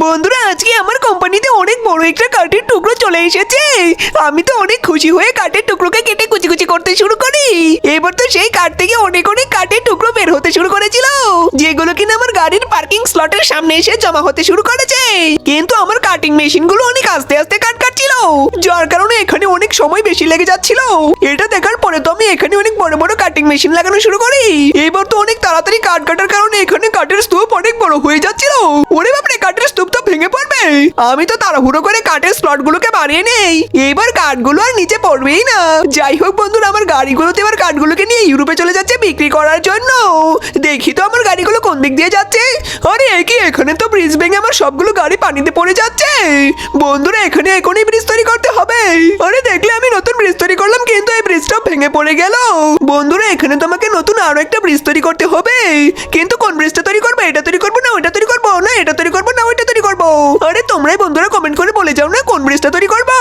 বন্ধুরা, আজকে আমার কোম্পানিতে অনেক বড় একটা কাঠের টুকরো চলে এসেছে। আমি তো অনেক খুশি হয়ে কাঠের টুকরোকে কেটে কুচি কুচি করতে শুরু করি। এবার তো সেই কাঠ থেকে অনেক অনেক কাঠের টুকরো বের হতে শুরু করেছিল, যেগুলো কিনা আমার গাড়ির পার্কিং স্লটের সামনে এসে জমা হতে শুরু করেছে। কিন্তু আমার কাটিং মেশিনগুলো অনেক আস্তে আস্তে কাট কাটছিল, যার কারণে এখানে অনেক সময় বেশি লেগে যাচ্ছিল। এটা দেখার পরে তো আমি এখানে অনেক বড় বড় কাটিং মেশিন লাগানো শুরু করি। এবার তো অনেক তাড়াতাড়ি কাট কাটার কারণে এখানে কাঠের স্তূপ অনেক বড় হয়ে যাচ্ছিল। ওরে বাপরে, কাঠের স্তূপ তো ভেঙে পড়বে। আমি তো তাড়াহুড়ো করে কাঠের স্লট গুলোকে বানিয়ে নেই, এবার কাঠগুলো আর নিচে পড়বেই না। যাই হোক বন্ধুরা, আমার গাড়িগুলোতে এবার কাঠগুলোকে নিয়ে ইউরোপে চলে যাচ্ছে বিক্রি করার জন্য। দেখি তো আমার গাড়িগুলো কোন দিক দিয়ে যাচ্ছে। আরে কি, এখানে তো ব্রিজ ভেঙে আমার সবগুলো গাড়ি পানিতে পড়ে যাচ্ছে। বন্ধুরা, এখানে এখনই ব্রিজ তৈরি করতে হবে। আরে দেখলে, আমি নতুন ব্রিজ তৈরি করলাম, কিন্তু এই ব্রিজটা ভেঙে পড়ে গেল। বন্ধুরা, এখানে তো আমাকে নতুন আরো একটা ব্রিজ তৈরি করতে হবে, কিন্তু কোন ব্রিজটা তৈরি করবো? এটা তৈরি করবো না ওইটা তৈরি করবো, না এটা তৈরি করবো না ওইটা তৈরি করবো? আরে তোমরাই বন্ধুরা কমেন্ট করে বলে যাও না কোন ব্রিজটা তৈরি করবো।